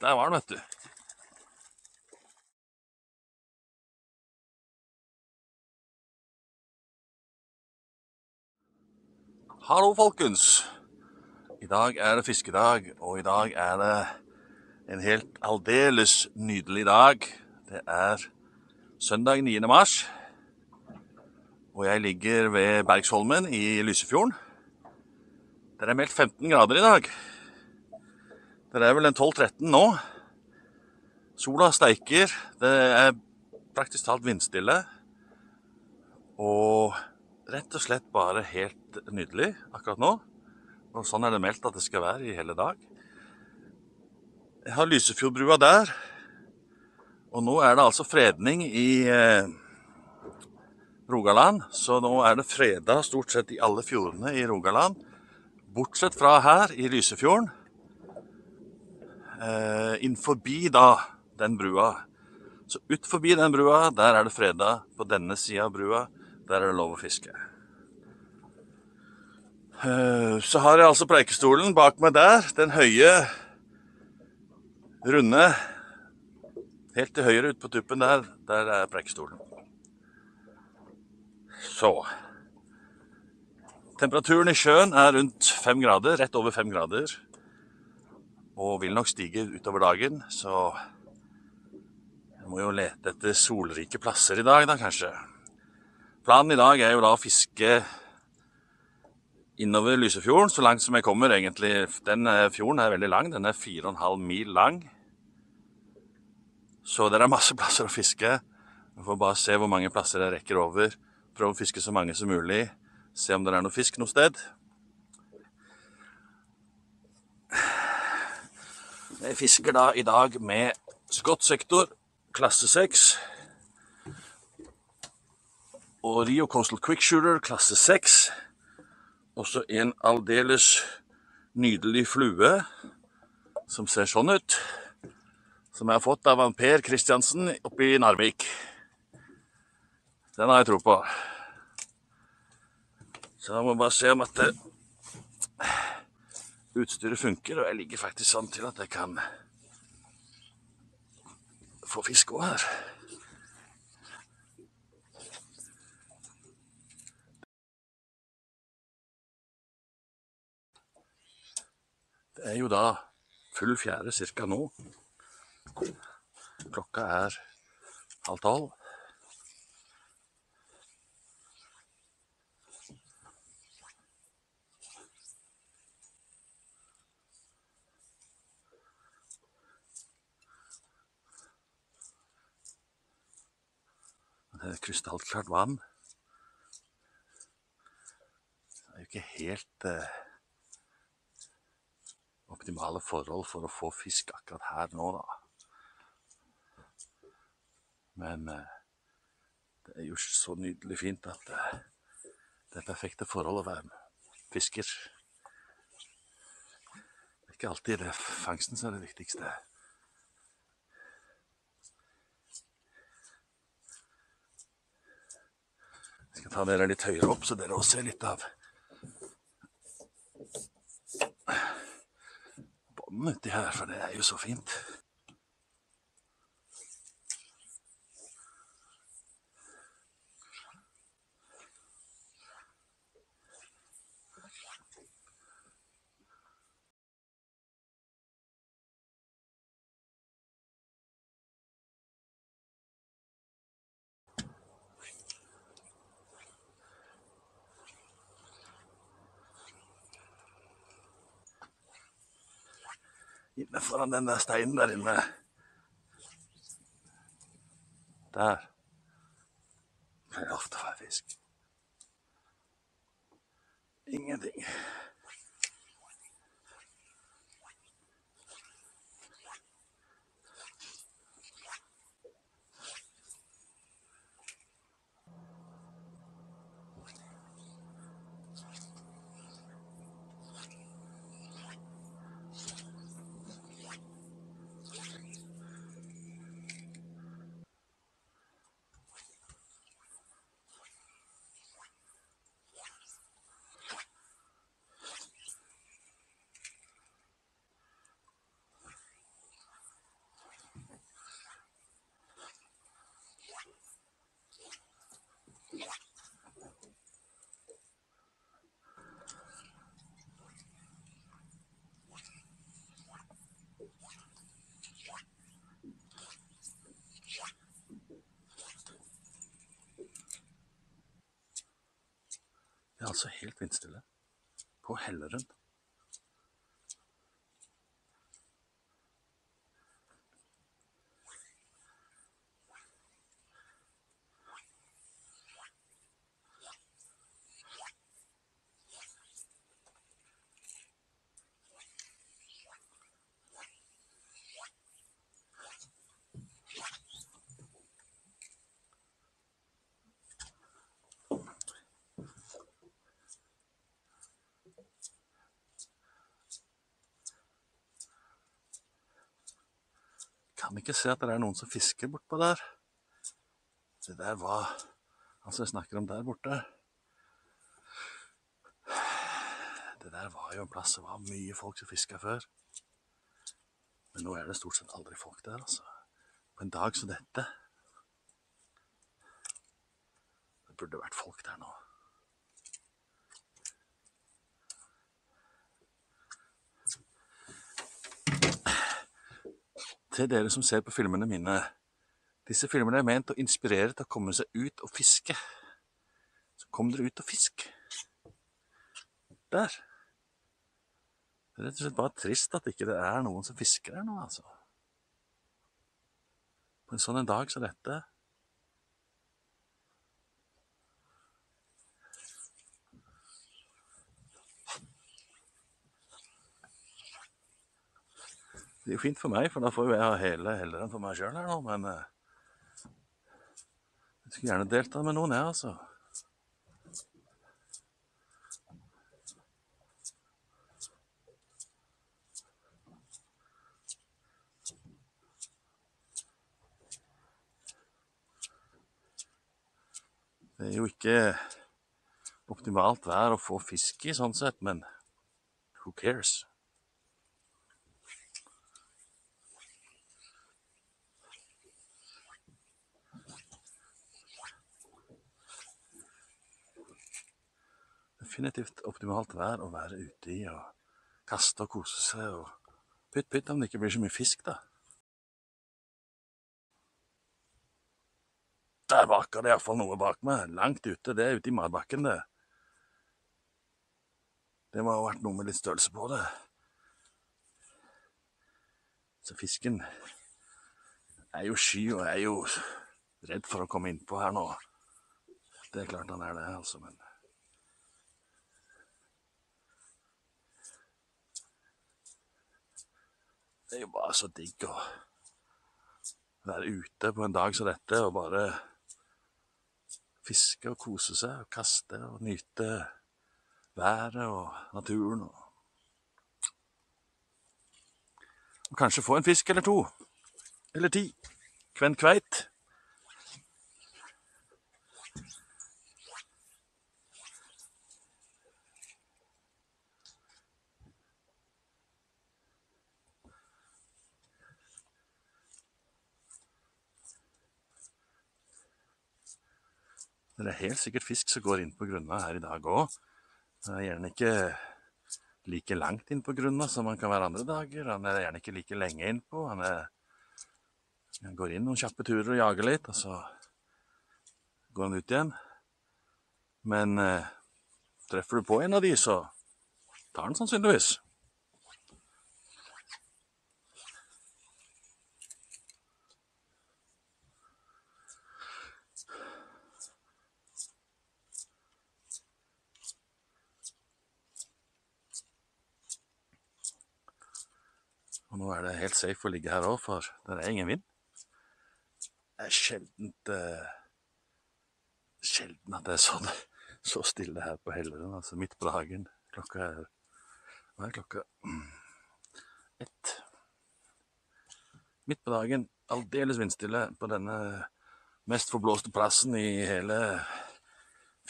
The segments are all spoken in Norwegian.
Der var den, vet du. Hallo, folkens. I dag er det fiskedag, og i dag er det en helt aldeles nydelig dag. Det er søndag 9. mars, og jeg ligger ved Bergsholmen i Lysefjorden. Det er meldt 15 grader i dag. Det er vel en 12-13 nå. Sola steiker, det er praktisk talt vindstille, og rett og slett bare helt nydelig akkurat nå. Og sånn er det meldt at det skal være i hele dag. Jeg har Lysefjordbrua der, og nå er det altså fredning i Rogaland, så nå er det fredet stort sett i alle fjordene i Rogaland, bortsett fra her i Lysefjorden, innforbi da den brua. Så ut forbi den brua, der er det fredet. På denne siden av brua, der er det lov å fiske. Så har jeg altså Preikestolen bak meg der, den høye, runde, helt til høyre ut på tuppen der er Preikestolen. Så, temperaturen i sjøen er rundt 5 grader, rett over 5 grader, og vil nok stige utover dagen, så jeg må jo lete etter solrike plasser i dag da, kanskje. Planen i dag er jo da å fiske innover Lysefjorden, så langt som jeg kommer egentlig. Den fjorden er veldig lang, den er 4,5 mil lang. Så det er masse plasser å fiske. Jeg får bare se hvor mange plasser jeg rekker over. Prøve å fiske så mange som mulig. Se om det er noe fisk noe sted. Jeg fisker da i dag med Scott-sektor, klasse 6. Og Rio Coastal Quickshooter, klasse 6. Også en aldeles nydelig flue, som ser sånn ut, som jeg har fått av Per Kristiansen oppe i Narvik. Den har jeg tro på. Så jeg må bare se om at utstyret funker, og jeg ligger faktisk sånn til at jeg kan få fisk også her. Det er jo da full fjære cirka nå. Klokka er 11:30. Det er krystallklart vann. Det er jo ikke helt optimale forhold for å få fisk akkurat her nå da. Men det er jo så nydelig fint at det er perfekte forhold å være fisker. Det er ikke alltid det fangsten som er det viktigste. Jeg skal ta dere litt høyere opp, så dere også ser litt av bånden uti her, for det er jo så fint. Inne foran den der steinen der inne. Der. Det er ofte for fisk. Ingenting. Det er altså helt vindstille på Helleren. Kan ikke se at det er noen som fisker bortpå der. Det der var, altså jeg snakker om der borte. Det der var jo en plass, det var mye folk som fisket før. Men nå er det stort sett aldri folk der, altså. På en dag som dette. Det burde vært folk der nå. Til dere som ser på filmene mine. Disse filmene er ment å inspirere til å komme seg ut og fiske. Så kom dere ut og fisk. Der. Det er rett og slett bare trist at ikke det er noen som fisker her nå, altså. På en sånn en dag som dette. Det er jo fint for meg, for da får jo jeg ha hele Helleren for meg selv her nå, men jeg skulle gjerne delta med noen, jeg, altså. Det er jo ikke optimalt vær å få fisk i sånn sett, men who cares? Definitivt optimalt vær å være ute i og kaste og kose seg og pytt om det ikke blir så mye fisk da. Der baker det i hvert fall noe bak meg, langt ute, det er ute i matbakken det. Det må ha vært noe med litt størrelse på det. Så fisken er jo sky og er jo redd for å komme innpå her nå. Det er klart han er det, altså, men det er jo bare så digg å være ute på en dag som dette og bare fiske og kose seg og kaste og nyte været og naturen. Og kanskje få en fisk eller to, eller 10, hvem kveit. Det er helt sikkert fisk som går inn på grunna her i dag også. Det er gjerne ikke like langt inn på grunna som man kan være andre dager. Han er gjerne ikke like lenge inn på. Han går inn noen kjappe turer og jager litt, og så går han ut igjen. Men treffer du på en av de, så tar han sannsynligvis. Og nå er det helt safe å ligge her også, for det er ingen vind. Det er sjelden at det er så stille her på Helleren, altså midt på dagen. Hva er klokka? 1. Midt på dagen, aldeles vindstille på denne mest forblåste plassen i hele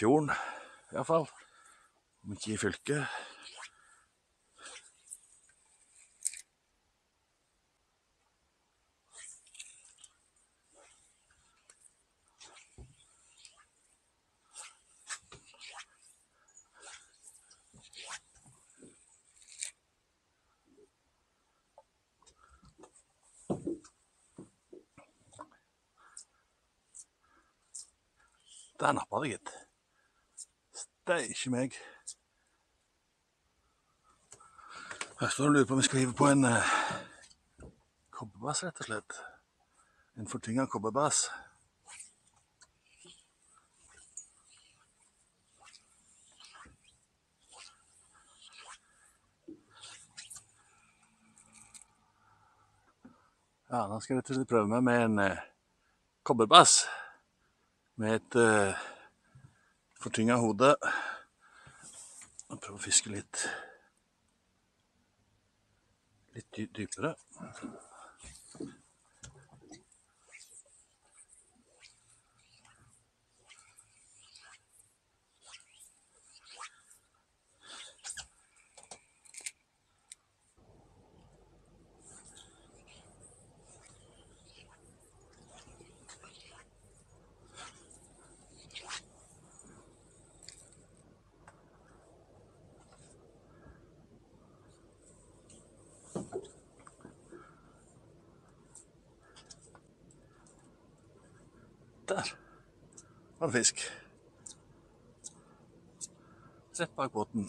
fjorden, i hvert fall. Om ikke i fylket. Der nappet det, gitt. Det er ikke meg. Jeg står og lurer på om vi skal hive på en kobberbass, rett og slett. En fortynget kobberbass. Ja, nå skal jeg rett og slett prøve meg med en kobberbass. Med et fortynget hode. Og prøve å fiske litt dypere. Der var det fisk. Rett bak båten.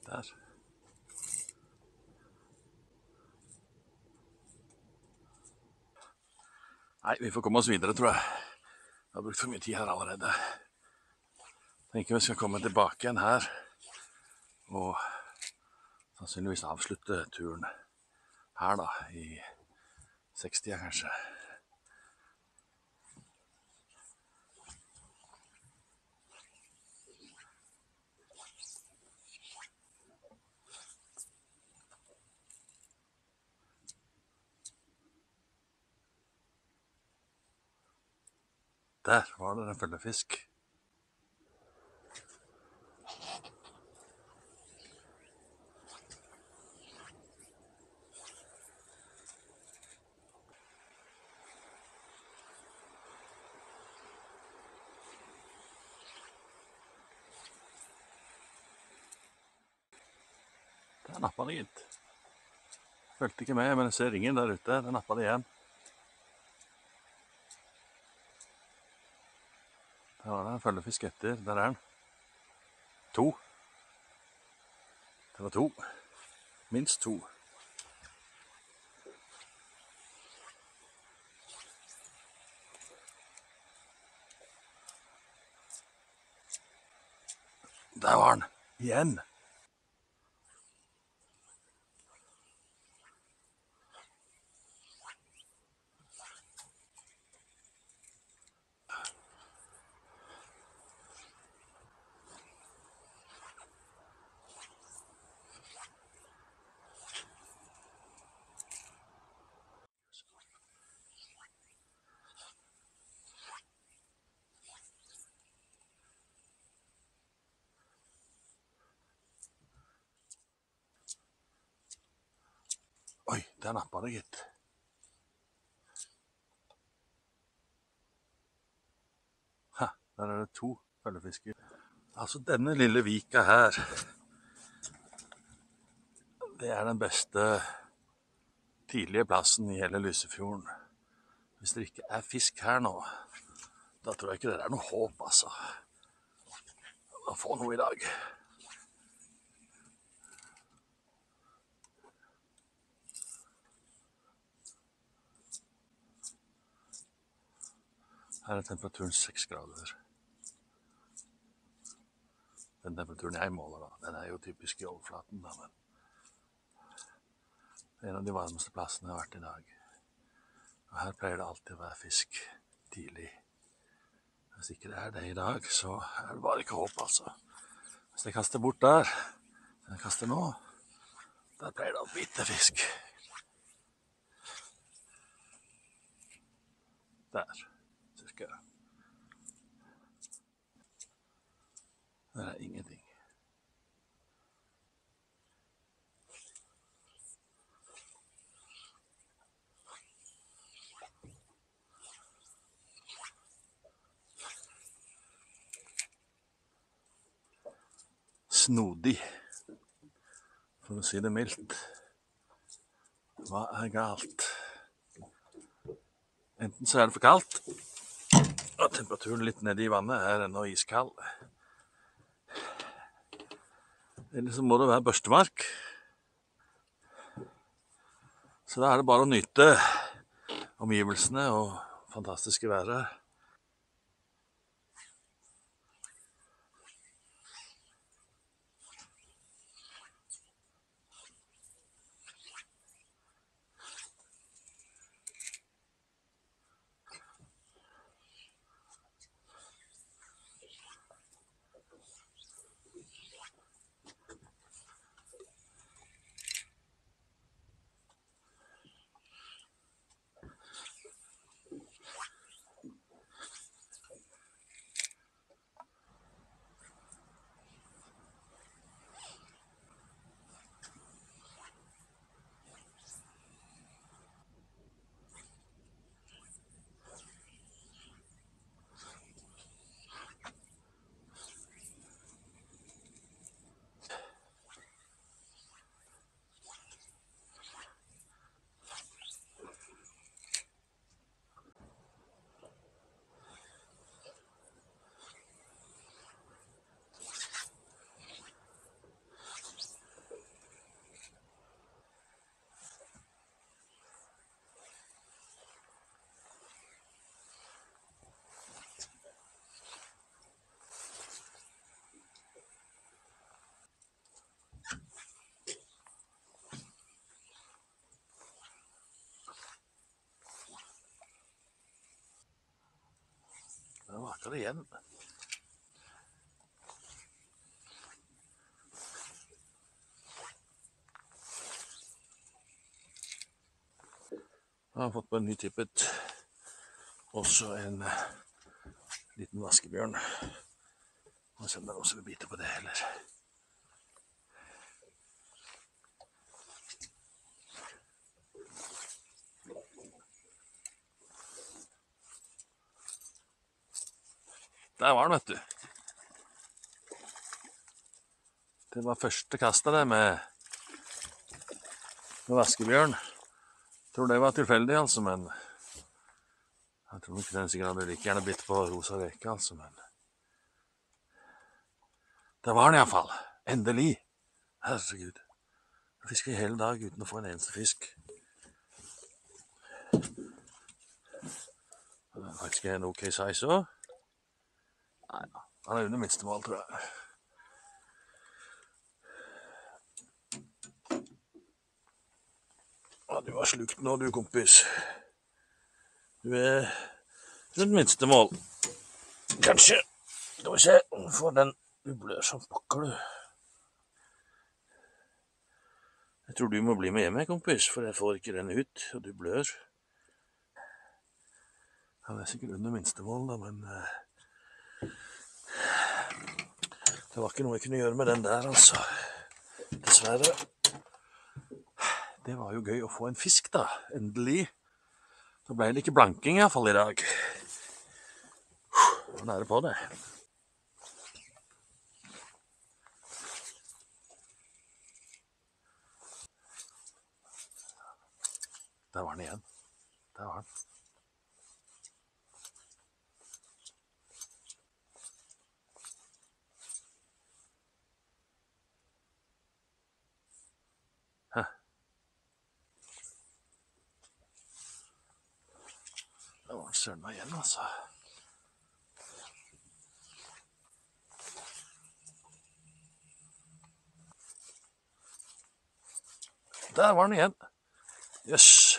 Der. Nei, vi får komme oss videre, tror jeg. Jeg har brukt for mye tid her allerede. Jeg tenker vi skal komme tilbake igjen her. Og sannsynligvis avslutte turen her da, i 60 kanskje. Der var det en følgefisk. Der nappet det gitt. Følte ikke med, men jeg ser ringen der ute. Der nappet det igjen. Der var det en følgefisk etter. Der er den. 2. Det var 2. Minst 2. Der var den. Igjen. Oi, der nappet det gitt. Ha, der er det 2 følgefisker. Altså denne lille vika her, det er den beste tidlige plassen i hele Lysefjorden. Hvis det ikke er fisk her nå, da tror jeg ikke det er noe håp, altså. Å få noe i dag. Her er temperaturen 6 grader. Den temperaturen jeg måler da, den er jo typisk i overflaten da, men det er en av de varmeste plassene jeg har vært i dag. Og her pleier det alltid å være fisk tidlig. Hvis ikke det er det i dag, så er det bare ikke håp, altså. Hvis jeg kaster bort der, som jeg kaster nå, der pleier det å bite fisk. Der, cirka. Der er ingenting. Snodig. For å si det mildt. Hva er galt? Enten så er det for kaldt, og temperaturen litt nede i vannet er ennå iskald. Eller så må det være børstemark. Så da er det bare å nyte omgivelsene og fantastiske været. Det vaker det igjen. Jeg har fått på en ny tippet. Også en liten vaskebjørn. Og se om det er noen som vil bite på det heller. Der var den, vet du. Det var første kastet det med vaskebjørn. Jeg tror det var tilfeldig, altså, men jeg tror ikke den sikkert hadde like gjerne bitt på rosa reke, altså, men det var den i hvert fall. Endelig. Herregud. Jeg fisket i hele dag uten å få en eneste fisk. Det er faktisk en ok size også. Nei, han er under minstemål, tror jeg. Ja, du har slukt nå, du, kompis. Du er rundt minstemål. Kanskje. Skal vi se, for den du blør som pokker, du. Jeg tror du må bli med hjemme, kompis, for jeg får ikke den ut, og du blør. Han er sikkert under minstemål, da, men det var ikke noe jeg kunne gjøre med den der, altså. Dessverre. Det var jo gøy å få en fisk, da. Endelig. Da ble det ikke blanking i hvert fall i dag. Nå er det på det. Der var den igjen. Der var den. Der var den søren meg igjen, altså. Der var den igjen. Jøss.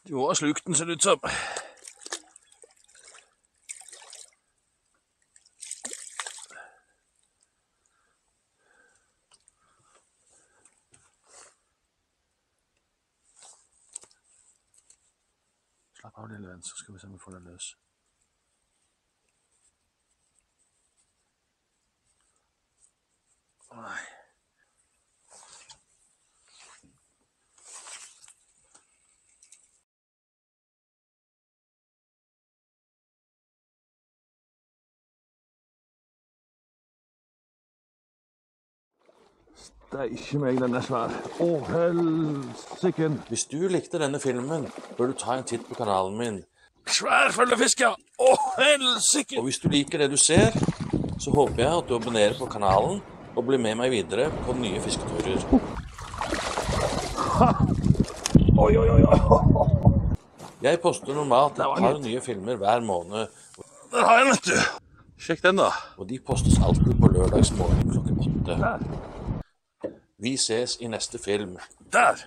Du har slukt den, ser det ut som. Av lille venn, så skal vi se om vi får den løs. Nei. Steikje meg, den er svær. Å, helsiken. Hvis du likte denne filmen, bør du ta en titt på kanalen min. Svær følgefisk, ja. Å, helsiken. Og hvis du liker det du ser, så håper jeg at du abonnerer på kanalen og blir med meg videre på nye fisketurer. Oi, oi, oi. Jeg poster normalt et par nye filmer hver måned, Der har jeg den, vet du. Sjekk den, da. og de postes alltid på lørdagsmorgen klokken 8. Der. Vi ses i neste film. Der.